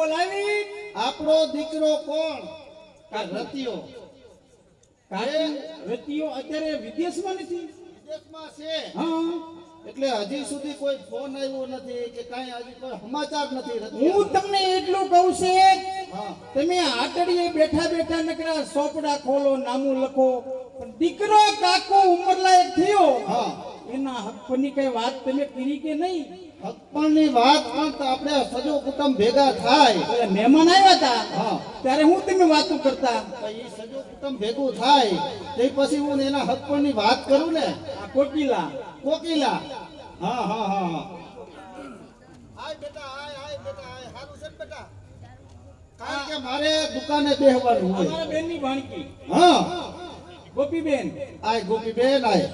બોલાવી આપણો દીકરો કોણ રતિયો રતિયો અત્યારે વિદેશમાં નથી વિદેશમાં છે હા એટલે હજી સુધી કોઈ ફોન આવ્યો નથી કે કાંઈ હજી કોઈ સમાચાર નથી રતિયો હું તમને એટલું કહું છે હા તમે આટડીએ બેઠા બેઠા નકરા સોપડા ખોલો નામું લખો પણ દીકરો કાકો ઉંમરલાયક થયો હા એના હકની કઈ વાત તમે કરી કે નહીં હકપણની વાત પણ તો આપણે સજો કુટુંબ ભેગા થાય એટલે મહેમાન આવ્યા હતા હા ત્યારે હું તમે વાતો કરતા તો એ સજો કુટુંબ ભેગું થાય તે પછી હું એના હકપણની વાત કરું ને આ કોકિલા કોકિલા હા હા હા આય બેટા આય બેટા આય હારું છે બેટા કારણ કે મારે દુકાને બેહવાનું હોય અમારા બેનની ભાણકી હા ગોપીબેન આય ગોપીબેન આય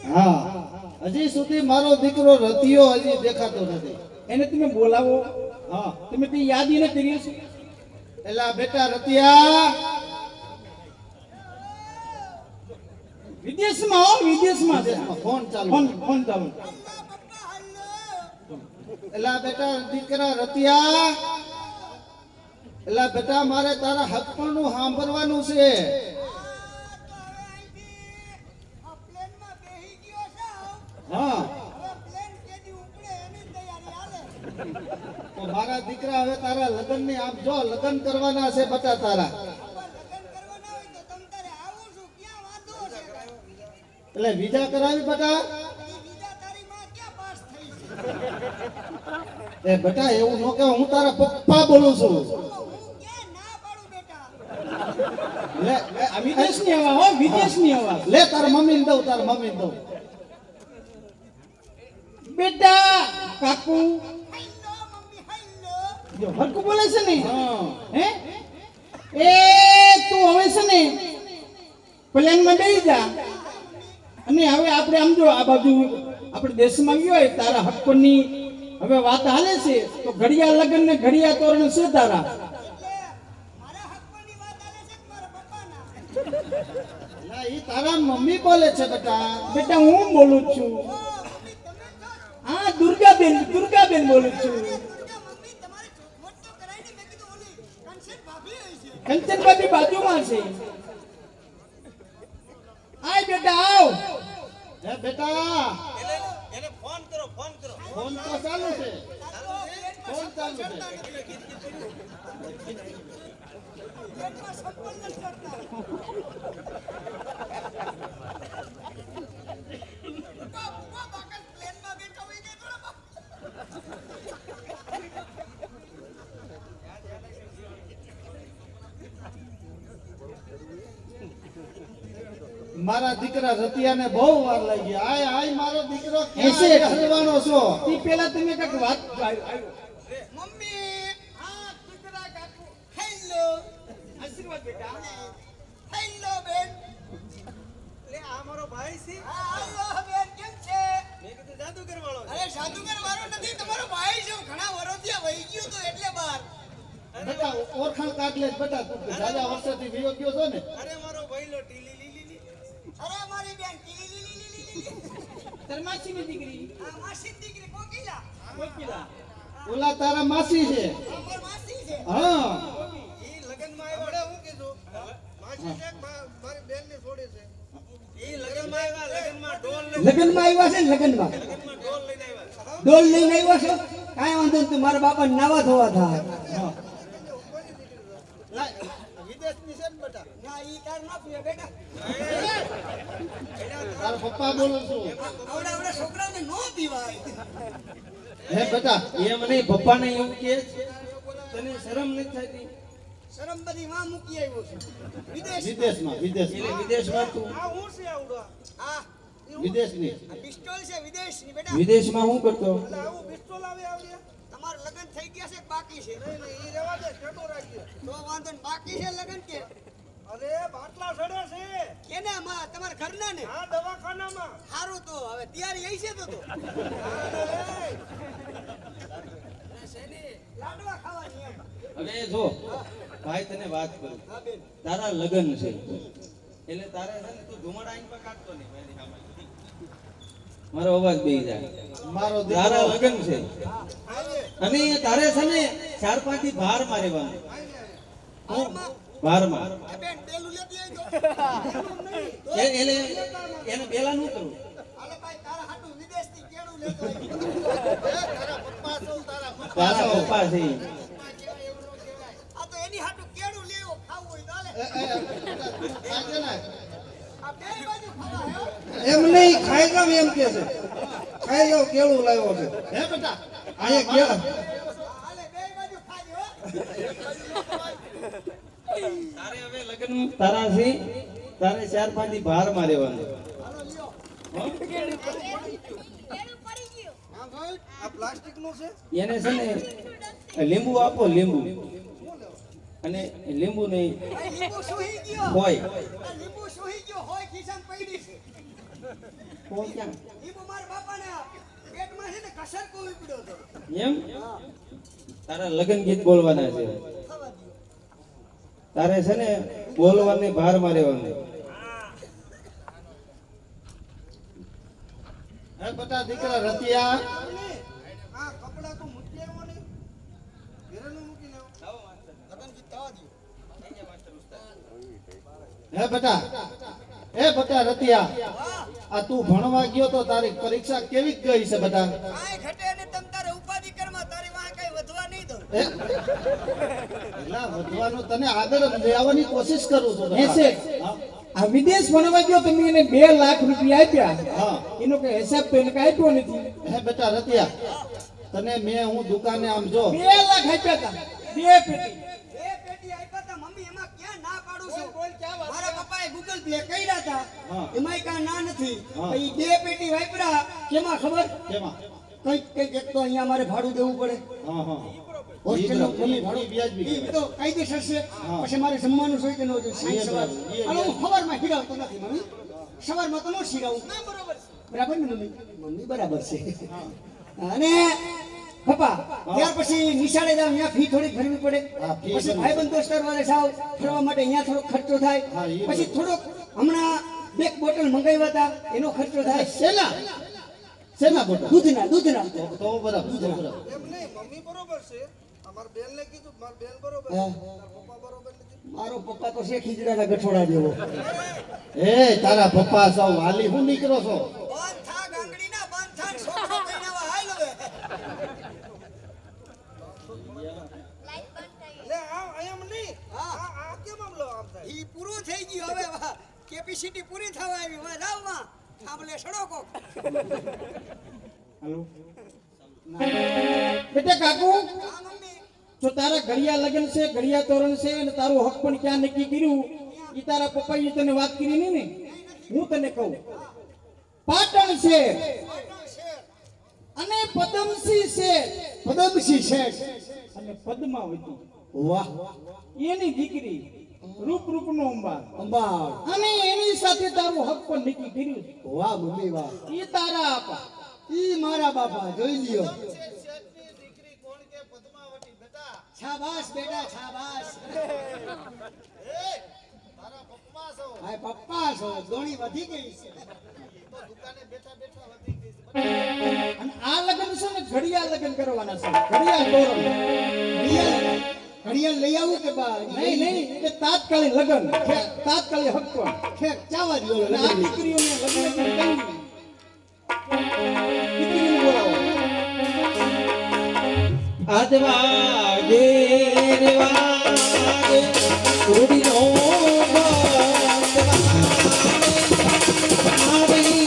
હા હજી સુધી મારો દીકરો રતિયો હજી દેખાતો નથી એને તમે બોલાવો હા તમે તે યાદ એને કરી છે એલા બેટા રતિયા વિદેશમાં હો વિદેશમાં છે ફોન ચાલુ ફોન ચાલુ એલા બેટા દીકરા રતિયા એલા બેટા મારે તારા હકપણનું સાંભળવાનું છે હા તો મારા દીકરા હવે તારા લગ્ન ની આમ જો લગ્ન કરવાના છે બટા તારા એટલે વિઝા કરાવી બટા એ બેટા એવું ન કે હું તારા પપ્પા બોલું છું લે આ વિદેશની હવા હો વિદેશની હવા લે તારા મમ્મીને દઉં તારા મમ્મીને દઉં બેટા કાકુ જો હરકુ બોલે છે ને હા હે એ તું હવે છે ને પ્લેનમાં બેસી જા અને હવે આપણે આમ જો આ બાજુ આપણે દેશમાં ગયો હોય તારા હક્કોની હવે વાત હાલે છે તો ઘડિયા લગન ને ઘડિયા તોરણ છે તારા ના ઈ તારા મમ્મી બોલે છે બેટા બેટા હું બોલું છું હા દુર્ગાબેન બોલું છું કંચનભાઈ બાજુમાં છે આય બેટા આવ હે બેટા એને ફોન કરો ફોન તો ચાલુ છે ફોન ચાલુ છે મારા દીકરા રતિયાને બહુ વાર લાગી આય આય મારો દીકરો ક્યાં હલવાનો છો ઈ પેલા તમે કઈક વાત મમ્મી હા દીકરા કાકુ હેલો આશીર્વાદ બેટા હેલો બેન લે આ મારો ભાઈ છે હેલો બેન કેમ છે મેં કીધું જાદુગર વાળો અરે જાદુગર વાળો નથી તમારો ભાઈ છે ઘણા વર્ષથી વહી ગયો તો એટલે બાર બેટા ઓળખાણ કાઢ લે બેટા તું દાદા વર્ષોથી વિયો ગયો છો ને અરે મારો ભાઈ લો ટીલી લીલી અરે મારી બેન ટીલી લીલી તરમાસીની દીકરી આ માસી દીકરી કોકિલા કોકિલા ઓલા તારા માસી છે અમાર માસી છે હા ઈ લગનમાં આવ્યા હું કીધું માસી છે મારી બેન ને છોડે છે ઈ લગનમાં આવ્યા લગનમાં ઢોલ લગનમાં આવ્યા છે ને લગનમાં ઢોલ લઈને આવ્યા ડોલ લઈને આવ્યા છો કાંઈ વાંધો નહીં મારા બાપા નાવા ધોવા થાય વિદેશની છે ને બેટા ના ઈ તાર ના પીએ બેટા તારા પપ્પા બોલું છું આવડા છોકરાને નો પીવાય હે બેટા એમ નહીં પપ્પાને એવું કે તને શરમ નથી થતી શરમ બધી માં મૂકી આવ્યો છે વિદેશ વિદેશમાં વિદેશમાં તું આ હું છે આવડો આ વિદેશની પિસ્તોલ છે વિદેશની બેટા વિદેશમાં શું કરતો એટલે આવું પિસ્તોલ આવે આવડે તમાર લગન થઈ ગયા છે કે બાકી છે નહીં નહીં ઈ રહેવા દે છેટો રાખજો તો વાંધો ને બાકી છે લગન કે અરે બાટલા સડે છે કેને માં તમાર ઘરના ને હા દવાખાનામાં સારું તો હવે તૈયારી આવી છે તો લાડવા ખાવાની એમ હવે જો ભાઈ તને વાત કરું તારા લગન છે એટલે તારે છે ને તું ધુમાડા આઈન પર કાઢતો નહીં મારી સામે મારો અવાજ બેહી જાય મારો તારા દીકરો લગન છે અને તારે છે ને ચાર પાંચ થી ભારમાં રહેવાનું. હાલમાં ભારમાં એ બેન પેલું લેતી આવજો. એટલે એને પેલા નું કરવું. હાલે ભાઈ તારા હાટું વિદેશથી કેળું લેતો આવજો. તારા પપ્પા છો તારા પપ્પા તારા છો. પપ્પા છે આ તો એની હાટું કેળું લેવો ખાવું હોય તો હાલે. આજે ને આ બે બાજુ ખાવા હે હો. એમ નહીં ખાઈ જાવ એમ કે છે ખાઈ જાવ કેળું લાવ્યો છે હે બેટા અહીંયા કેળા હાલે બે બાજુ ખાજો હો. તારે હવે લગ્ન તારા છે તારે ચાર પાંચ થી ભારમાં રહેવાનું. હાલો લ્યો. હા ભાઈ આ પ્લાસ્ટિક નું છે એને છે ને લીંબુ આપો લીંબુ અને લીંબુ નહીં આ લીંબુ સુહી ગયો. હોય આ લીંબુ સુહી ગયો હોય ખિસ્સામાં પડી છે. હોય ક્યાં લીંબુ મારા બાપાના પેટમાં છે ને કસર કોઈ પડ્યો હતો. એમ તારા લગ્ન ગીત બોલવાના છે ખાવા દો. તારે છે ને બોલવાની ભારમાં રહેવાનું. હે બેટા દીકરા રતિયા આ કપડા તો મૂકી આવ્યો ને ઘરેનું મૂકીને આવો. લગન ગીત થવા દો. હે બેટા રતિયા આ તું ભણવા ગયો તો તારી પરીક્ષા કેવી ગઈ છે બેટા કાંઈ ઘટે ને તમ તારે ઉપાધિ કરમાં તારી વાંહે કાંઈ વધવા નહીં દઉં. હે? એલા વધવાનું તને આગળ લેવાની કોશિશ કરું છું એ બેટા. છે હા. આ વિદેશ ભણવા ગયો તમે એને 2 લાખ રૂપિયા આપ્યા હા. એનો કઈ હિસાબ તો એને કઈ આપ્યો નથી. હે બેટા રતિયા તને મેં હું દુકાને આમ જો 2 લાખ આપ્યા હતા 2 પેટી. બે પેટી આપ્યા તા મમ્મી એમાં ક્યાં ના પાડું છું. મારા પપ્પાએ ગૂગલ પે કર્યા હતા હા. એમાંય કાંઈ ના નથી. હા. ઈ બે પેટી વાપર્યા કેમાં ખબર કેમાં કઈક એક તો અહીંયા મારે ભાડું દેવું પડે. હા હા હોસ્ટેલનું મમ્મી ભાડું વ્યાજબી ઈ તો કાયદેસર છે. હા. પછી મારે જમવાનું જોઈએ કે ન જોઈએ સાંજ સવાર એ અને હું સવારમાં ખીરાવતો નથી મમ્મી સવારમાં તો ન ખીરાવું બરાબર ને મમ્મી મમ્મી બરાબર છે અને પપ્પા ત્યાર પછી નિશાળે જાવ ત્યાં ફી થોડીક ભરવી પડે હા, ફી પછી ભરવી. ભાઈબંધ દોસ્તાર વાળે જાવ ફરવા માટે અહીંયા થોડોક ખર્ચો થાય હા, ઈ પછી બરાબર. થોડોક હમણાં 2 બોટલ મંગાવ્યા હતા એનો ખર્ચો થાય શેના બોટા દૂધના તો બરાબર તો બરાબર એમ નહીં મમ્મી બરોબર છે અમાર બેન ને કીધું માર બેન બરોબર હા. તાર પપ્પા બરોબર નથી મારો પપ્પા તો છે ખીજડાના ગઠોડા જેવો એ તારા પપ્પા સૌ વાલી હું નીકળો છો બંધ થા ગાંગડીના બંધ થા છોકરો કઈનાવા હાલ હવે લે આ એમ નહીં હા. આ કેમ આમ લો આમ થાય ઈ પૂરું થઈ ગયું હવે કેપેસિટી પૂરી થવા આવી હવે રાવમાં થાંભલે સડો કોક હાલો બેટા કાકુ હા મમ્મી જો તારા ઘડિયા લગન છે ઘડિયા તોરણ છે અને તારું હક પણ ક્યાં નક્કી કર્યું ઈ તારા પપ્પાએ તને વાત કરી નહીં ને હું તને કહું પાટણ છે અને પદમસિંહ છે પદમસિંહ શેઠ અને પદ્માવતી વાહ એની દીકરી રૂપનો અંબાર અંબાળ અને એની સાથે તારું હક પણ નક્કી કર્યું છે. વાહ મમ્મી વાહ ઈ તારા આપા ઈ મારા બાપા જોઈ લ્યો શાબાશ બેટા શાબાશ હા પપ્પા છો દોણી વધી ગઈ છે અને આ લગ્ન છે ને ઘડિયા લગ્ન કરવાના છે ઘડિયા તોરણ ઘડિયાળ લઈ આવું કે બા નહીં એ તાત્કાલિક લગ્ન તાત્કાલિક હક પણ ઠેક ચાવા દો અને આ દીકરીઓને લગ્ન કરી દીકરીને બોલાવો આદવાગે વાગે રૂડીનો આનંદ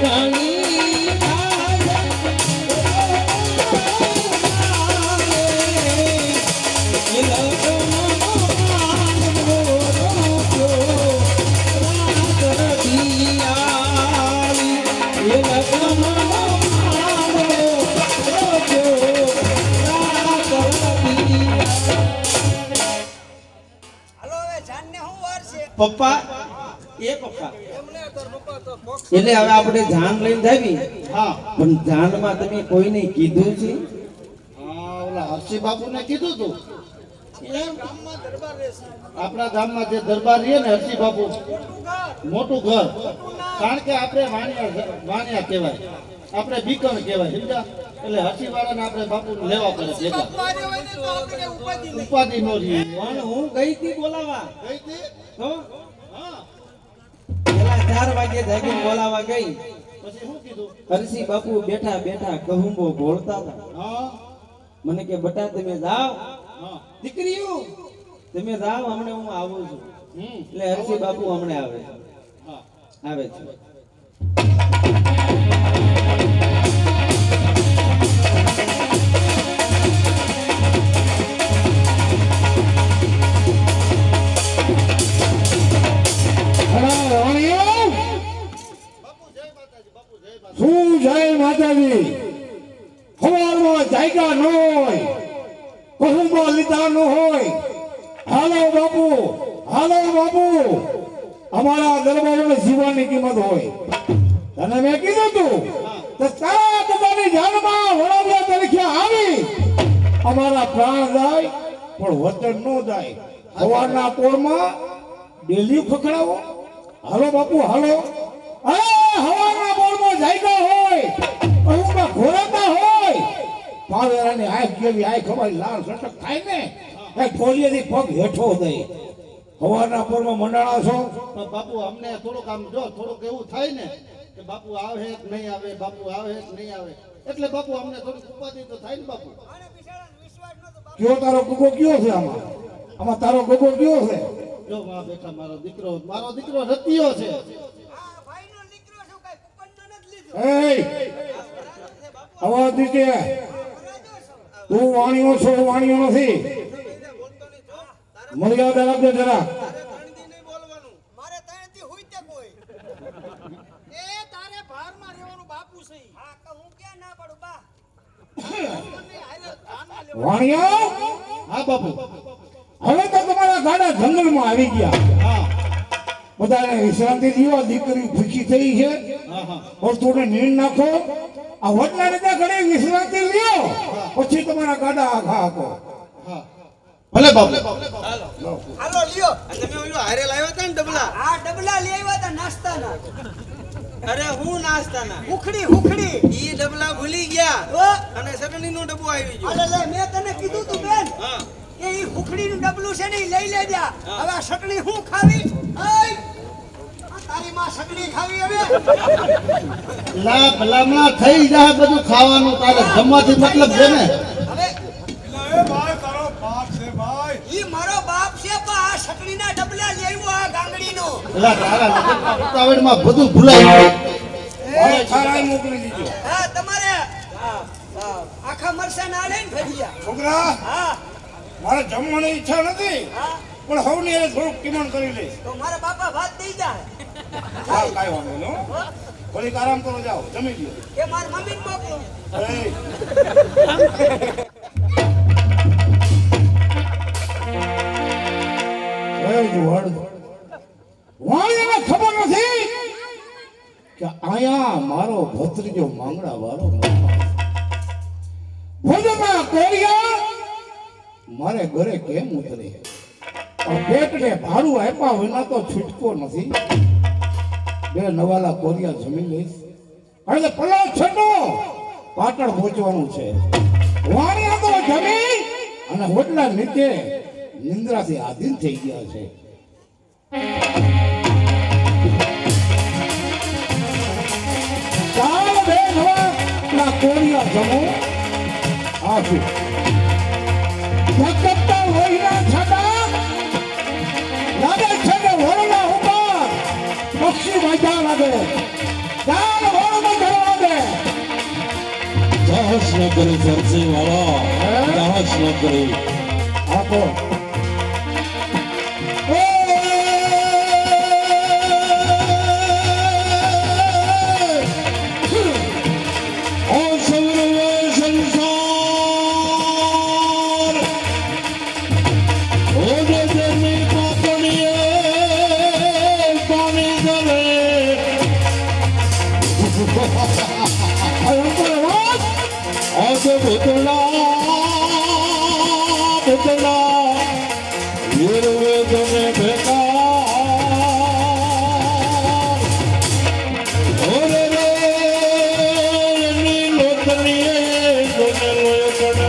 ઘણી હાલો હવે જાનને શું વાર છે પપ્પા એ પપ્પા એમને તાર પપ્પા તો બોક્સ એટલે હવે આપણે જાન લઈને જાવી હા પણ જાનમાં તમે કોઈને કીધું છે હા ઓલા હર્ષી બાપુને કીધું તું ગામમાં દરબાર રહેશે આપણા ગામમાં જે દરબાર રહે ને હર્ષી બાપુ મોટું ઘર કારણ કે આપણે વાણિયા કહેવાય આપણે બીકણ કહેવાય સમજ્યા એટલે હર્ષી વાળાને આપણે બાપુ લેવા પડે ભેગા બારે હોય ને તો આપણે ઉપાધિ નહીં ઉપાધિ નો રહી પણ હું ગઈ હતી બોલાવા ગઈ તી? તો હા પેલા 4 વાગે જાગીને બોલાવા ગઈ પછી શું કીધું હરસી બાપુ બેઠા બેઠા કહુંબો બોલતા હતા હા મને કે બટા તમે જાઓ હા દીકરીઓ તમે જાઓ હમણાં હું આવું છું એટલે હરસી બાપુ હમણાં આવે છે હા આવે છે બાપુ જય માતાજી બાપુ જય માતાજી શું જય માતાજી સવારમાં જાયગા ન હોય કહુંબા લીધા ન હોય હાલો બાપુ અમારા દરબારોને જીવવાની કિંમત હોય તને મેં કીધું તું તો તારા તમારી જાનમાં વડાવ્યા તરીકે આવી અમારા પ્રાણ જાય પણ વચન ન જાય સવારના પોળમાં ડેલી ખખડાવો હાલો બાપુ હાલો હવાના બોલમાં જાયગા હોય અહુમાં ઘોરાતા હોય પાવેરાની આંખ જેવી આંખ અમારી લાલ સટક થાય ને એ ઠોલિયેથી પગ હેઠો દે હવાના પોરમાં મંડાણા છો પણ બાપુ અમને થોડુંક આમ જો થોડુંક એવું થાય ને કે બાપુ આવે કે નહીં આવે બાપુ આવે કે નહીં આવે એટલે બાપુ અમને થોડુંક ઉપાધિ તો થાય ને બાપુ આને બિચારાને વિશ્વાસ નતો બાપુ કયો તારો ગોગો કયો છે આમાં તારો ગોગો કયો છે જો માં બેઠા મારો દીકરો રતિયો છે આ ભાઈનો દીકરો છું કઈ કુપનનો નથી લીધો એ અવાજ દીકે તું વાણીઓ છો વાણીઓ નથી મર્યાદા રાખજો જરા ત્રણથી નહીં બોલવાનું મારે ત્રણથી હોય તે કોઈ એ તારે ભારમાં રહેવાનું બાપુ છે હા કે હું ક્યાં ના પડું બા વાણિયા હા બાપુ હવે તો તમારા ગાડા જંગલમાં આવી ગયા હા બધાને વિશ્રાંતિ દીવા દીકરી ખુશી થઈ છે હા હા और થોડે નીંદ નાખો આ વડલાને ત્યાં ઘડી વિશ્રાંતિ લ્યો પછી તમારા ગાડા આખા આપો હા ભલે બાપુ હાલો લ્યો તમે ઓલું હારે લાવ્યા હતા ને ડબલા આ ડબલા લઈ આવ્યા હતા નાસ્તાના અરે હું નાસ્તાના હુખડી હુખડી ઈ ડબલા ભૂલી ગયા ઓ અને ચટણીનું ડબ્બું આવી ગયું અલે લે મેં તને કીધું તું બેન હા કે ઈ હુખડીનું ડબલું છે ને ઈ લઈ લેજા હવે આ સકડી હું ખાવી ઓય આ તારી માં સકડી ખાવી હવે લા ભલામણા થઈ જાય બધું ખાવાનું તારે જમવાથી મતલબ છે ને હવે એ ભાઈ તારો બાપ છે ભાઈ ઈ મારો બાપ છે પણ આ સકડીના ડબલા લઈ આવ્યો આ ગાંગડીનો એલા તારા લગ્નમાં ઉતાવળમાં બધું ભૂલાઈ ગયું હવે છારાય મોકલી દીજો હા તમારે આખા મરસા ના લઈને ભજીયા છોકરા હા મારે જમવાની ઈચ્છા નથી હા પણ હવની એ થોડુંક કિમણ કરી લઈશ તો મારા બાપા ભાત દઈ જાય હા કાંઈ વાંધો નહીં હો. થોડીક આરામ કરો જાઓ જમી લ્યો કે માર મમ્મી ને મોકલું એ વાણીને ખબર નથી કે આયા મારો ભત્રીજો માંગડા વાળો ભોજનમાં કોરિયા મારે ઘરે કેમ ઉતરે પણ પેટને ભાડું આપ્યા વિના તો છૂટકો નથી બે નવાલા કોરિયા જમી લઈશ હવે પલાવ છંડો પાટણ પહોંચવાનું છે વાણિયા તો જમી અને હોટલા નીચે નિંદ્રાથી આધીન થઈ ગયા છે ચાલ બે નવા કોરિયા જમો આસુ જગતતા હોઈના છટા લાગે છે કે વરણા ઉપર પક્ષી વાજા લાગે ચાલ વરણા સાહસ ન કરે સરસી વાળા, સાહસ ન કરે. આપો ઓ સૌરવ સંસાર, ઓ દેશની પાપણીએ પાણી જલે. આજ ભૂતળા ભૂતળા નિર્વેદને ભેગા ઓરે રે એની લોટણીએ જોને લોય પડે.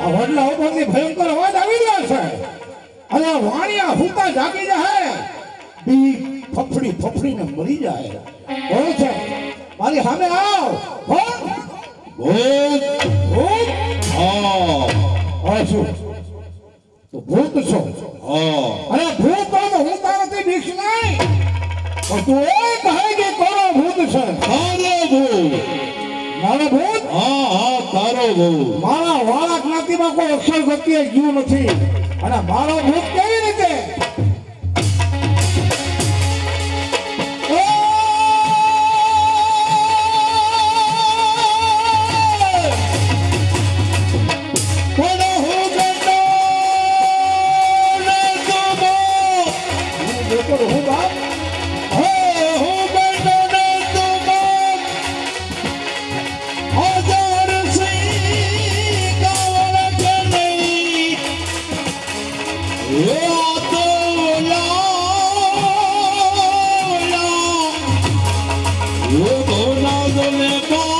આ વડલા ઉપરથી ભયંકર અવાજ આવી રહ્યો છે અને વાણિયા હુંકા જાગી જાય બી ફફડી ફફડીને મરી જાય. કોણ છે મારી સામે આવ. કોણ? ભૂત ભૂત? હા આ શું તો ભૂત છો? હા અરે ભૂત તો હું તારાથી બીક નહીં, પણ તું એ કહે કે કોનો ભૂત છે? તારો ભૂત. મારો ભૂત? હા હા તારો ભૂત. મારા વાળા જ્ઞાતિમાં કોઈ અક્ષર ગતિએ જીવ નથી અને મારો ભૂત કેવી રીતે? કોનો હું ગંડો ને તુમો. હું બાપ હે હું ગંડો ને તુમો. હજાર સિંહ કાવળ કે નહીં. એ આ તો ઓલા એ ભોલા દોલે બાપ.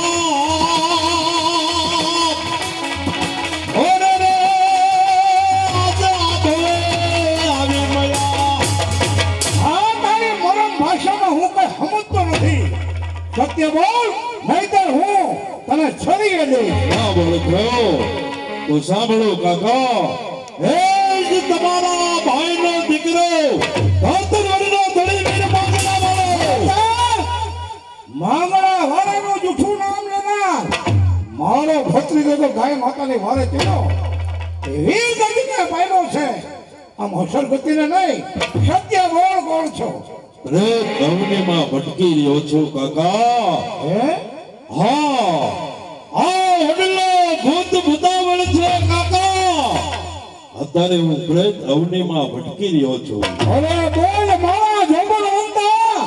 ઓરે રે આજે આભે આવી મળ્યા. આ તારી મરમ ભાષામાં હું કઈ સમજતો નથી. સત્ય બોલ નહીતર હું તને છરીએ દઈશ. તો સાંભળો કાકા, એ જ તમારા ભાઈનો દીકરો ધોતરવડનો ધણી વીર માંગણા વાળો. માંગણા વાળાનું જૂઠું નામ લેનાર મારો ભત્રીજો તો ગાય માતાની વારે ચડ્યો એવી ગતિને પામ્યો છે. આમ અસર ગતિને નહીં, સત્ય બોલ. કોણ છો? રે ધવનીમાં ભટકી રહ્યો છું કાકા. હે હા આ વડલો ભૂત ભૂતાવળ છે કાકા. અત્યારે હું પ્રેત અવનીમાં ભટકી રહ્યો છું. હવે બોલ મારા જંબલવંતા.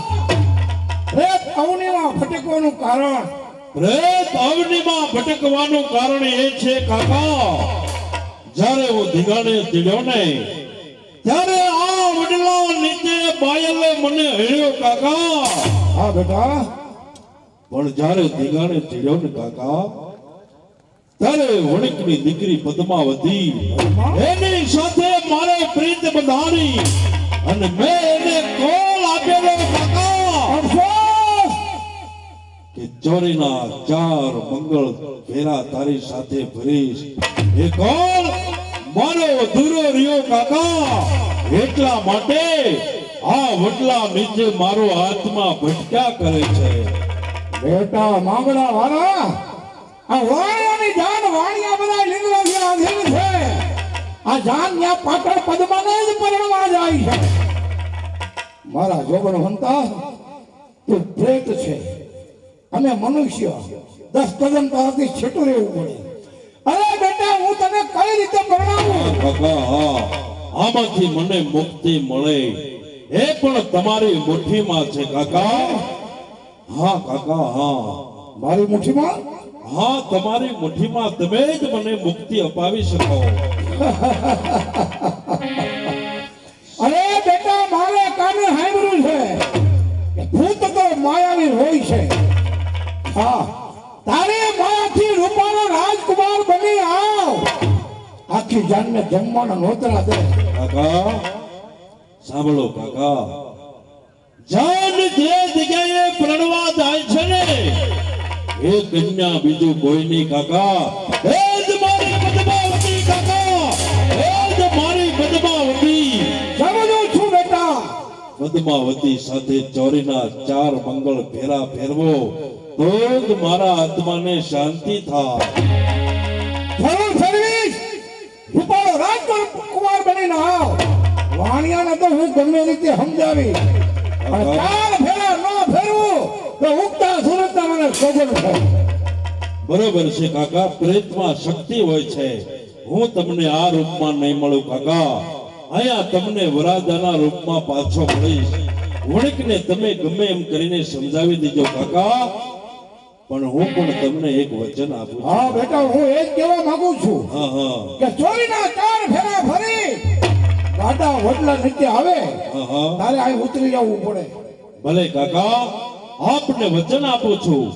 પ્રેત અવનીમાં ભટકવાનું કારણ? પ્રેત અવનીમાં ભટકવાનું કારણ એ છે કાકા, જ્યારે હું ધીંગાણે ચડ્યો ને ત્યારે આ વડલા નીચે બાયલે મને હળ્યો કાકા. હા બેટા, પણ જ્યારે ધીંગાણે ચડ્યો ને કાકા ત્યારે વણિકની દીકરી પદ્માવતી એની સાથે મારે પ્રીત બંધાણી અને મેં એને કોલ આપેલો કાકા અફસોસ. કે ચોરીના 4 મંગળ ફેરા તારી સાથે ભરીશ. એ કોલ મારો અધૂરો રહ્યો કાકા. એટલા માટે આ વડલા નીચે મારો આત્મા ભટક્યા કરે છે. બેટા માંગડા વાળા, આ વાણિયાની જાન વાણિયા બધા લીંગડાથી આધીન છે. આ જાન ત્યાં પાટણ પદ્માને જ પરણવા જાય છે. મારા જોબન હંતા તું પ્રેત છે અને મનુષ્ય 10 કદમ તારાથી છેટું રહેવું પડે. અરે બેટા હું તને કઈ રીતે પરણાવું? કાકા હા, આમાંથી મને મુક્તિ મળે એ પણ તમારી મુઠ્ઠીમાં છે કાકા. હા કાકા હા, મારી મુઠ્ઠીમાં? હા તમારી મુઠ્ઠીમાં તમે જ મને મુક્તિ અપાવી શકો. અરે બેટા મારે કાને સાંભળ્યું છે કે ભૂત તો માયાવી હોય છે. હા, તારે માયાથી રૂપાનો રાજકુમાર બની આવ. આખી જાનને જમવાના નોતરા દે. કાકા સાંભળો કાકા, જાન જે જગ્યાએ પ્રણવા જાય છે ને એ કન્યા બીજું કોઈ નહીં કાકા. એ જ મારી પદ્માવતી કાકા, એ જ મારી પદ્માવતી. સમજું છું બેટા. પદ્માવતી સાથે ચોરીના 4 મંગળ ફેરા ફેરવો તો જ મારા આત્માને શાંતિ થાય. જરૂર સર્વિસ રૂપાળો રાજકુમાર બનીને આવ. વાણિયાને તો હું ગમે રીતે સમજાવી અને ચાર ફેરા ન ફેરવું તો ઉગતા સુરતના મને સોગંદ છે. બરોબર છે કાકા, પ્રેતમાં શક્તિ હોય છે. હું તમને આ રૂપમાં નહીં મળું કાકા, અહીંયા તમને વરાજાના રૂપમાં પાછો મળીશ. વણિકને તમે ગમે એમ કરીને સમજાવી દેજો કાકા, પણ હું પણ તમને એક વચન આપું છું. હા બેટા, હું એ જ કહેવા માંગુ છું હા હા કે ચોરીના ચાર ફેરા ફરી ગાડા વડલા નીચે આવે હા હા તારે અહીં ઉતરી જવું પડે. ભલે કાકા, આપને વચન આપું છું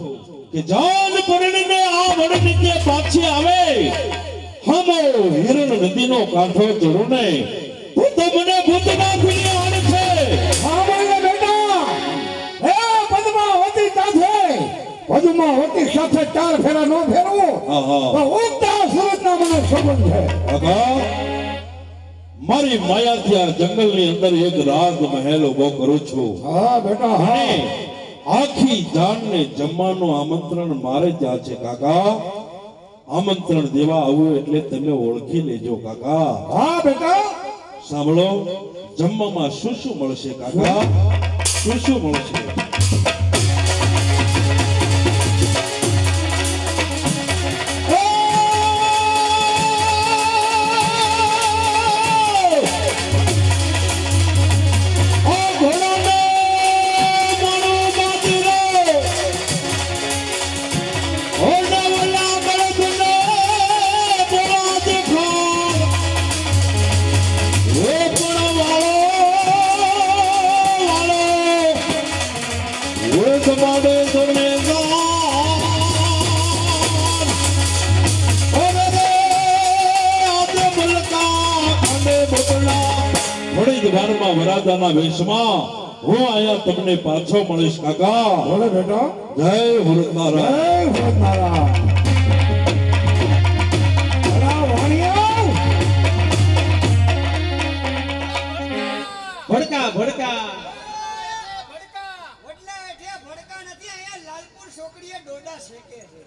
કે જાન પરણીને આ વડ નીચે પાછી આવે, હમો હિરણ નદીનો કાંઠો ચડું ને હું તો મને ભૂતના ખુલી આણ છે. હા બોલે બેટા, હે પદ્માવતી સાથે પદ્માવતી સાથે ચાર ફેરા નો ફેરવું હા હા તો ઉગતા સુરતના મને સંબંધ છે. કાકા, મારી માયાથી આ જંગલની અંદર એક રાજ મહેલ ઉભો કરું છું હા બેટા હા. અને આખી જાનને જમવાનું આમંત્રણ મારે ત્યાં છે કાકા. આમંત્રણ દેવા આવું એટલે તમે ઓળખી લેજો કાકા. હા બેટા, સાંભળો, જમવામાં શું શું મળશે કાકા? શું શું મળશે? વરાજાના વેશમાં હું અહીંયા તમને પાછો મળીશ કાકા. બોલે બેટા. જય વરદનારાયણ. જય વરદનારાયણ. અલા વાણિયા, ભડકા ભડકા ભડકા વડલા હેઠે ભડકા નથી, અહીંયા લાલપુર છોકરીએ ડોડા શેકે છે.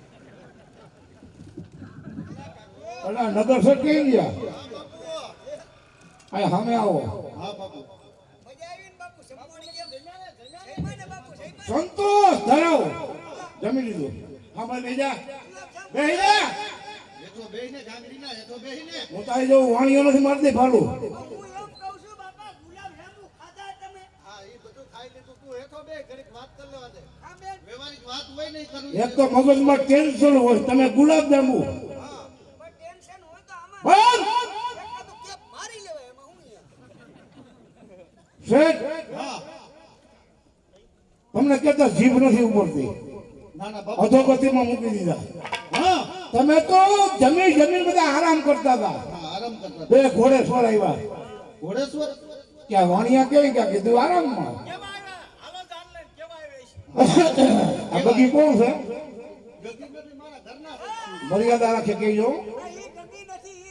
અલા નગર સર કઈ ગયા? આ સામે આવો. હા બાપુ. મજા આવી ને બાપુ? સંપૂર્ણ કેમ? જમ્યા ને બાપુ? જમ્યા? સંતોષ ધરાવો. જમી લીધું. સામે લઈ જા. બેહી જા. હેઠો બેહીને ગાંગડીના હેઠો બેહીને. હું તારી જેવું વાણિયો નથી મારતી ફાલું. હું એમ કહું છું બાપા, ગુલાબ જાંબુ ખાધા તમે? હા, એ બધું ખાઈ લીધું. તું હેઠો બે, ઘડીક વાત કરી લેવા દે. હા બેન. વ્યવહારિક વાત હોય નહીં કરવી. એક તો મગજમાં ટેન્શન હોય, તમે ગુલાબ જાંબુ પણ ટેન્શન હોય તો આમાં બંધ. એકાદું કેપ મારી લેવાય, એમાં હું યાર. શેઠ, હા. તમને કહેતા જીભ નથી ઉપડતી, ના ના બાપુ. અધોગતિમાં મૂકી દીધા. હા. તમે તો જમીન જમીન બધા આરામ કરતા હતા. હા, આરામ કરતા. બે ઘોડે સોર આવ્યા. ઘોડેશ્વર. ક્યાં વાણિયા કેવી ક્યાં કીધું આરામમાં. આ બગી કોણ છે? ગગી નથી, મારા ઘરના છે. મર્યાદા રાખે કહેજો. આ ઈ ગગી નથી,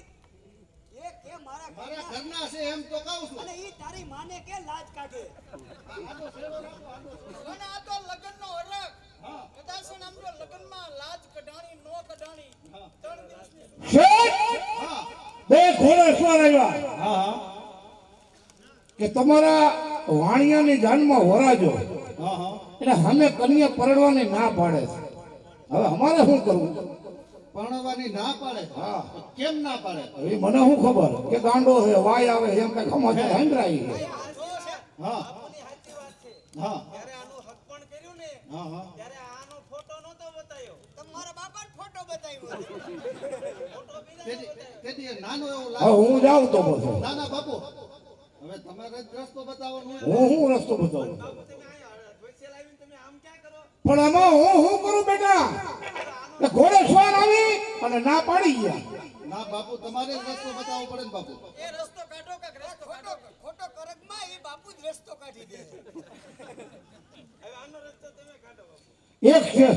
એ કે મારા મારા ઘરના. ઘરના છે એમ તો કહું છું. અને ઈ તારી માને કે લાજ કાઢે. આનો સેવો રાખો, આનો સેવો. અને આ તો લગ્નનો હરખ. હા. કદાચ છે ને આમ જો લગ્નમાં લાજ કઢાણી નો કઢાણી 3 દિવસની શેઠ, હા. બે ઘોડે સોર આવ્યા હા હા. કે તમારા વાણિયાની જાનમાં વરાજો હા હા. એટલે અમે કન્યા પરણવાની ના પાડે છે. હવે અમારે શું કરવું? પરણવાની ના પાડે. હા. તો કેમ ના પાડે? હવે મને શું ખબર કે ગાંડો છે, વાય આવે એમ કઈ સમાચાર સાંભળાય છે. હા. બાપુની સાચી વાત છે. હા. જ્યારે આનું હકપણ કર્યું ને, હા હા. ત્યારે આનો ફોટો નહોતો બતાવ્યો. તમારા બાપાનો ફોટો બતાવ્યો. ફોટો બીજાનો તેથી બતાવ્યો. તેથી એ નાનો એવો હવે લાગે. હું જાઉં તો પછી ના ના બાપુ, હવે તમારે જ રસ્તો બતાવવાનો હોય. હું રસ્તો બતાવું. બાપુ તમે અહીંયા ધોઈસેલ આવીને તમે આમ ક્યાં કરો? પણ એમાં હું કરું બેટા? કે ઘોડે સવાર આવી અને ના પાડી ગયા. ના બાપુ, તમારે જ રસ્તો બતાવવો પડે ને બાપુ. એ રસ્તો કાઢો કે રસ્તો કાઢો? ખોટો કરગમાં એ બાપુ જ રસ્તો કાઢી દે છે. હવે આનો રસ્તો તમે કાઢો બાપુ. એક છે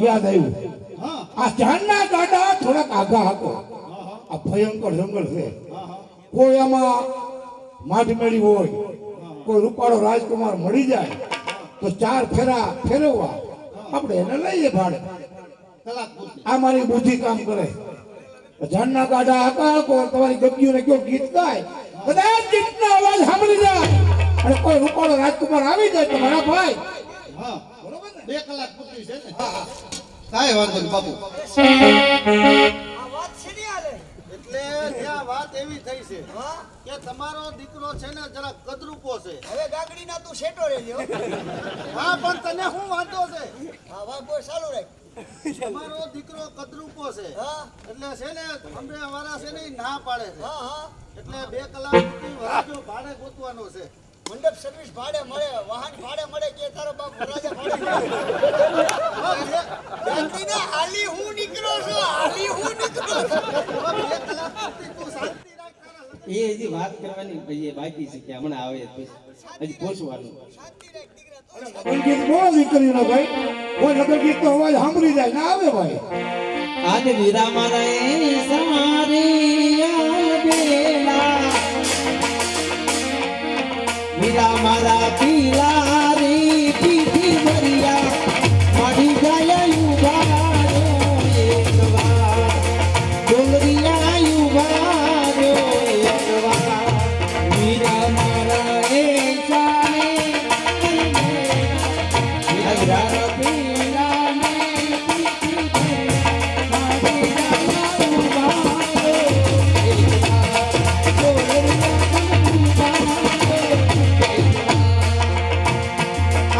યાદ આવ્યું. હા. આ જાનના ગાડા થોડાક આઘા હતો. આ ભયંકર જંગલ છે. કોઈ આમાં માઠમેળી હોય, કોઈ રૂપાળો રાજકુમાર મળી જાય તો ચાર ફેરા ફેરવવા આપણે એને લઈએ ભાડે. કલાક પૂરતી. આ મારી બુદ્ધિ કામ કરે. જાનના ગાડા આકાર કો તમારી ગગીઓને કયો ગીત ગાય, કદાચ ગીતનો અવાજ સાંભળી જાય અને કોઈ રૂપાળો રાજકુમાર આવી જાય તો મારા ભાઈ હા બરોબર ને, 2 કલાક પૂરતી છે ને. કાંઈ વાંધો નહીં બાપુ. આ વાત છે ને આલે એટલે ત્યાં વાત એવી થઈ છે હા કે તમારો દીકરો છે ને જરા કદરૂપો છે. હવે ગાગડીના તું શેટો રહેજો હા પણ તને શું વાંધો છે? હા વાત બોલ ચાલુ રાખ તમારો દીકરો કદરૂપો છે હા એટલે છે ને અમને વાળા છે ને ઈ ના પાડે છે. હા હા એટલે 2 કલાક સુધી વરાજો ભાડે ગોતવાનો છે. મંડપ સર્વિસ ભાડે મળે વાહન ભાડે મળે કે તારો બાપ વરરાજા ભાડે મળે ગાગડીના હાલી હું નીકળો છું હાલી હું નીકળો છું 2 કલાક સુધી તું શાંતિ રાખ તારા લગ્ન. એ હજી વાત કરવાની પછી એ બાકી છે કે હમણાં આવે પછી હજી પૂછવાનું. શાંતિ રાખ દીકરા તો લગન ગીત બોલો દીકરીનો ભાઈ, કોઈ લગન ગીતનો અવાજ સાંભળી જાય ના આવે ભાઈ. આજ વીરા મારા સારી બેલા વીરા મારા પીલા રે પીઠી ભરિયા માડી જાય ઉભા એક વાર ડોલરિયા ઉભા એક વાર વીરા મારા એ સારે વીરા પીલા ને પીઠી ભરિયા માડી જાય ઉભા એક વાર ડોલરિયા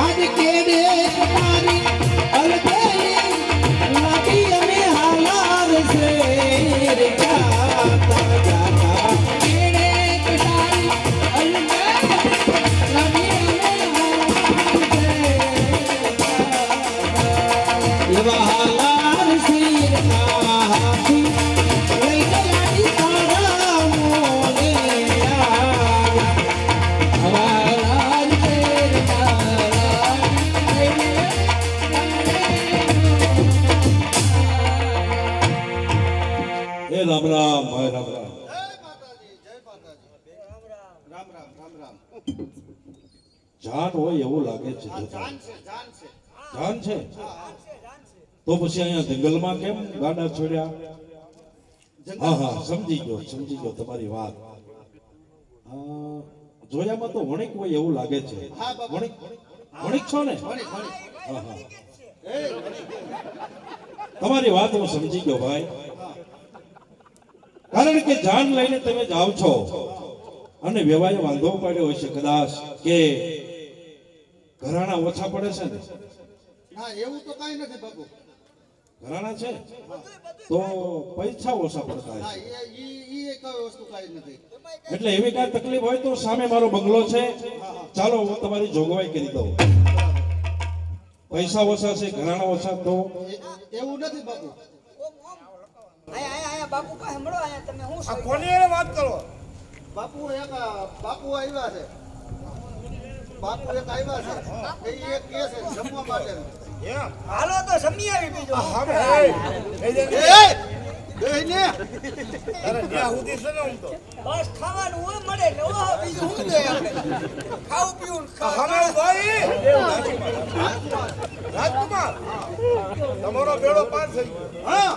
આજ કેડે કટારી અલગેલી લાગી અમે હાલાર છે રે જાતા જાતા કેડે કટારી અલગેલી લાગી અમે હાલાર છે એવા હાલાર શીર ના હાથી લઈ ગયાની તારા મોને હવાલાર શેર એ રામ રામ ભાઈ રામ રામ. જય માતાજી જય માતાજી. રામ રામ રામ રામ. જાન હોય એવું લાગે છે આ જોતા. જાન છે જાન છે. જાન છે તો પછી અહીંયા જંગલમાં કેમ ગાડા છોડ્યા? હા હા સમજી ગયો તમારી વાત. જોયામાં તો વણિક હોય એવું લાગે છે. હા, બાપા. વણિક છો ને? વણી વણી. હા હા એ વણી. તમારી વાત હું સમજી ગયો ભાઈ. કારણ કે જાન લઈને તમે જાઓ છો અને વ્યવહારે વાંધો પડ્યો હોય છે કદાચ કે ઘરાણા ઓછા પડે છે ને? ના એવું તો કાંઈ નથી બાપુ. ઘરાણા છે તો પૈસા ઓછા પડતા હા હશે. ઈ કોઈ વસ્તુ કાંઈ નથી. એટલે એવી કાંઈ તકલીફ હોય તો સામે મારો બંગલો છે, ચાલો હું તમારી જોગવાઈ કરી દઉં. પૈસા ઓછા છે, ઘરાણા ઓછા તો એવું નથી બાપુ. આયા બાપુ પાસે મળો આયા તમે હું આ કોની હારે વાત કરો? બાપુ આવ્યા છે. બાપુ એક આવ્યા છે. એ એક કે છે જમવા માટે. એમ હાલો તો સમી આવી બીજો હવે એ જે બેને અરે ન્યા સુધી છે ને આમ તો બસ ખાવાનું હોય મળે એટલે ઓહો બીજું શું જોઈએ આપણે ખાવું પીવું હવે ભાઈ રાજકુમાર તમારો બેડો પાર થઈ ગયો. હા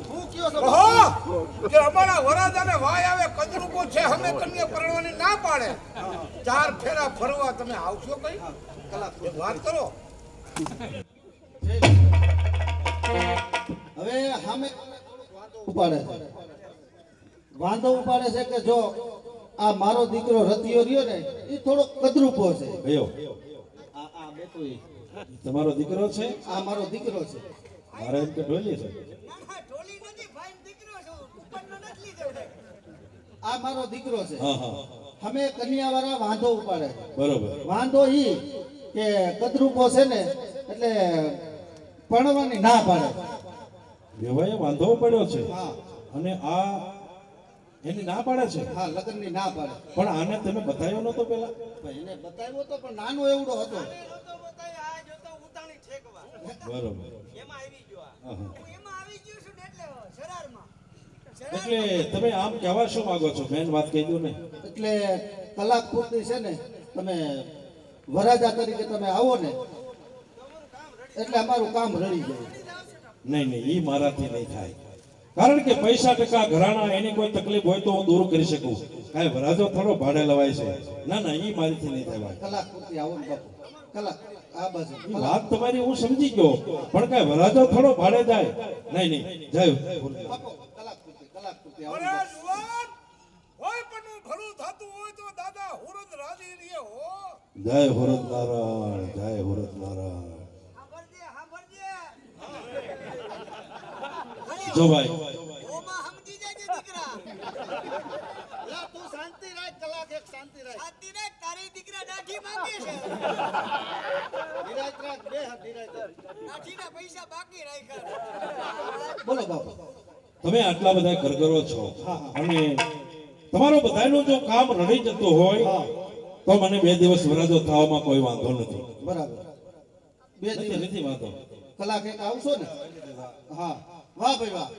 શું કયો છો બાપુ? ઓહો કે અમારા વરાજાને વાય આવે કદરૂપો છે અમે કન્યા પરણવાની ના પાડે 4 ફેરા ફરવા તમે આવશો કઈ એક વાત કરો. હવે સામે વાંધો ઉપાડે છે કે જો આ મારો દીકરો રતિયો રહ્યો ને એ થોડો કદરૂપો છે. ગયો. આ બેઠો ઈ. તમારો દીકરો છે? આ મારો દીકરો છે. મારે એમ કે ઢોલી છે. ના ઢોલી નથી ભાઈ દીકરો છું ઉપરનો નથી લીધો રે આ મારો દીકરો છે. હા હા અમે કન્યાવાળા વાંધો ઉપાડે છે. બરોબર. વાંધો ઈ કે કદરૂપો છે ને એટલે પરણવાની ના પાડે. વ્યવહારે વાંધો પડ્યો છે હા અને આ એની ના પાડે છે. હા લગ્નની ના પાડે. પણ આને તમે બતાવ્યો નતો પેલા? પણ એને બતાવ્યો તો પણ નાનો એવડો હતો. આ જોતો ઉતાણી ઠેકવા બરોબર. એમાં આવી ગયો આ હા, હા. હું એમાં આવી ગયો છું ને એટલે સરારમાં એટલે તમે આમ કહેવા શું માંગો છો? મેન વાત કહી દો ને. એટલે કલાક પૂરતી છે ને તમે વરાજા તરીકે તમે આવો ને એટલે અમારું કામ રડી જાય. નહીં નહીં ઈ મારાથી નહીં થાય કારણ કે પૈસા ટકા ઘરાણા એની કોઈ તકલીફ હોય તો હું દૂર કરી શકું કાંઈ વરાજો થોડો ભાડે લવાય છે ના ના ઈ મારીથી નહીં થાય ભાઈ કલાક પૂરતી આવો ને બાપુ, કલાક આ બાજુ ઈ વાત તમારી હું સમજી ગયો પણ કાંઈ વરાજો થોડો ભાડે જાય નહીં નહીં જાય બાપુ, કલાક પૂરતી આવો અરે ને બાપુ. જુવાન કોઈ પણ ભલું થતું હોય તો દાદા હુરદ રાજી રહે હો. જય હુરત નારાયણ જય હુરત નારાયણ સાંભળજે જો ભાઈ ઓમાં સમજી જાય છે દીકરા લા, તું શાંતિ રાખ, કલાક એક શાંતિ રાખ. શાંતિ રાખ, તારી દીકરા દાઢી માંગે છે ધીરાજ રાખ, બે હાથ ધીરાજ રાખ. દાઢીના પૈસા બાકી રાખ્યા બોલો બાપુ. તમે આટલા બધા કરગરો છો અને તમારો બધાયનું જો કામ રડી જતું હોય તો મને 2 દિવસ વરાજો થવામાં કોઈ વાંધો નથી બરાબર. બે નથી દિવસ નથી વાંધો કલાક એક આવશો ને? હા, વાહ ભાઈ વાહ,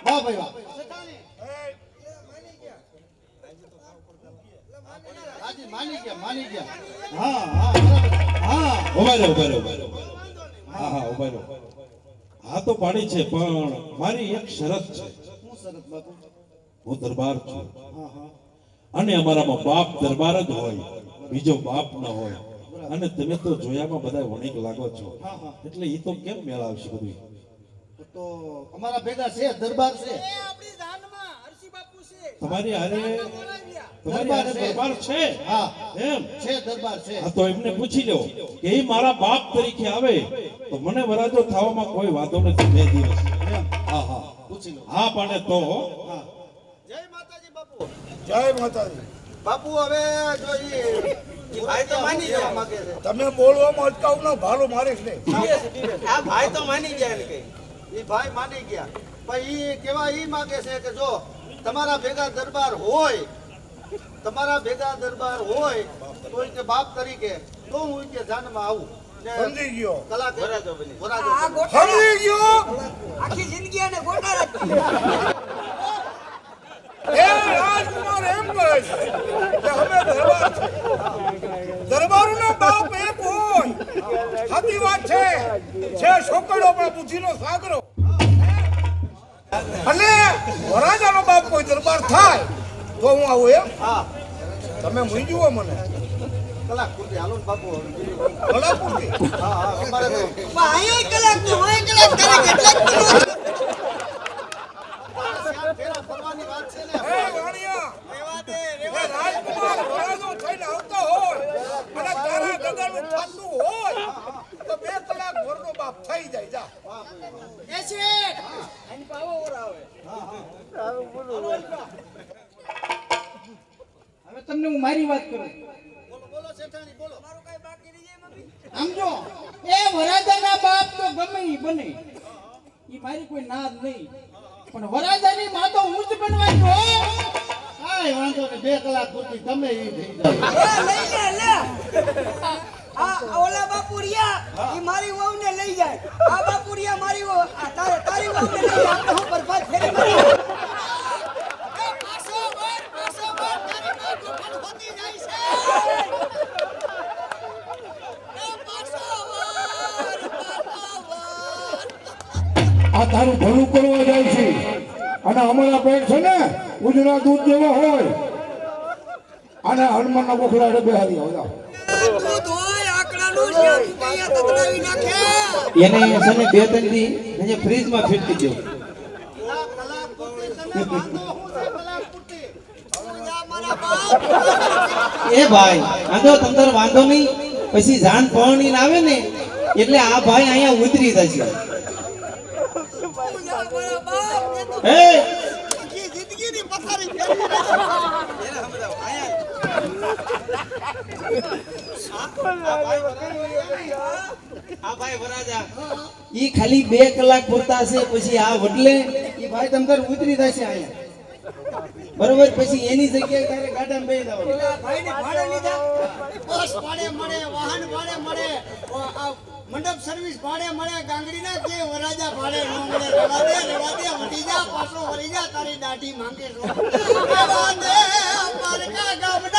વાહ ભાઈ વાહ. હાજી, માની ગયા. હા હા બરાબર. હા ઉભા રહો હા હા ઉભા રહો હા તો પાડી છે પણ મારી એક શરત છે શું શરત બાપુ? હું દરબાર છું હા હા અને અમારામાં બાપ દરબાર જ હોય બીજો બાપ ન હોય અને તમે તો જોયામાં બધા વણિક લાગો છો એટલે એ તો કેમ મેળ આવશે બધું તો અમારા ભેગા છે, દરબાર છે. એ આપણી જાનમાં હરસી બાપુ છે તમારી હારે બોલાવ્યા દરબાર છે હા એમ છે, દરબાર છે. હા તો એમને પૂછી લો કે એ મારા બાપ તરીકે આવે તો મને વરાજો થવામાં કોઈ વાંધો નથી 2 દિવસ હા હા પૂછી લો. હા પાડે તો હા. જય માતાજી બાપુ. જય માતાજી. બાપુ હવે જો ઈ ભાઈ તો માની ગયા માંગે છે. તમે બોલવામાં અટકાવનો ભાલો મારીશ ને. આ ભાઈ તો માની ગયા ને કઈ. ઈ ભાઈ માની ગયા. પણ ઈ કેવા ઈ માંગે છે કે જો તમારા ભેગા દરબાર હોય તો ઈ કે બાપ તરીકે તો હું ઈ કે જાનમાં આવું. ને સમજી ગયો. કલાક વરાજો બની. વરાજો આ બની. ગોટા સમજી ગયો. આખી જિંદગી એને ગોટા રાખી એ રાજકુમાર એમ કહે છે કે અમે દરબાર છે. દરબારોના બાપ એક હોય. સાચી વાત છે. છોકરો પણ બુદ્ધિનો સાગરો. અને વરાજાનો બાપ કોઈ દરબાર થાય તો હું આવું એમ. હા, તમે મૂંઝવો મને. કલાક પૂરતી હાલો ને બાપુ. ભલા પૂરતી. હા હા અમારે તો અહીંયા કલાક ને હોય કલાક કરે કેટલાક કલાક ફેરા ફરવાની વાત છે ને. હે વાણિયા, રેવા દે એ રાજકુમાર વરાજો થઈને આવતો હોય અને તારા ગગનનું થતું હોય તો 2 કલાક વરનો બાપ થઈ જાય. જા. એ છે એની પાવો ઓરાવે હવે તમને હું મારી વાત કરું બોલો શેઠાણી બોલો. મારું કઈ બાકી રહી જાય મમ્મી આમ જો એ વરાજાના બાપ તો ગમે ઈ બને ઈ મારી કોઈ નાદ નહીં પણ વરાજાની માં તો હું જ બનવાની હો કાંઈ વાંધો નહીં. 2 કલાક પૂરતી ગમે ઈ થઈ જાય. લઈ લે આ ઓલા બાપુરિયા ઈ મારી વહુને લઈ જાય આ બાપુરિયા મારી વહુ તારી વહુને લઈ જાય આપણે હું બરબાદ ફેરી મારી એ પાછો વર તારી માં ગોઠણ હોતી જાય છે એ પાછો વર આ તારું ભલું કરવા જાય છે અને અમારા પેટ છે ને ઉજળા દૂધ જેવો હોય અને હનુમાનના ગોખલા ડબ્બે હારી આવતા દૂધ હોય આકડાનું જ્યાં તું કયા તતડાવી નાખે એને છે ને 2-3 દી એને ફ્રીજમાં ફીટ કરી દો કલાક પૂરતી તમને વાંધો શું છે? કલાક પૂરતી. તું જા મારા બાપ એ ભાઈ આંધો તંતર વાંધો નહીં પછી જાન પહોંચીને આવે ને એટલે આ ભાઈ અહીંયા ઉતરી જશે તું જા મારા બાપ ને તું એ આખી જિંદગીની પથારી ફેરવી નાખે. આ ભાઈ વરાજા ઈ ખાલી 2 કલાક પૂરતા છે પછી આ વડલે ઈ ભાઈ તમતર ઉતરી જશે અહીંયા બરોબર પછી એની જગ્યાએ તારે ગાડામાં બેસી જવાનું પેલા ભાઈને ભાડે લીધા બસ ભાડે મળે વાહન ભાડે મળે આ મંડપ સર્વિસ ભાડે મળે ગાંગડીના કે વરાજા ભાડે ન મળે રેવા દે વટી જા પાછો વળી જા તારી દાઢી માંગે છો રેવા દે પારકા ગામડે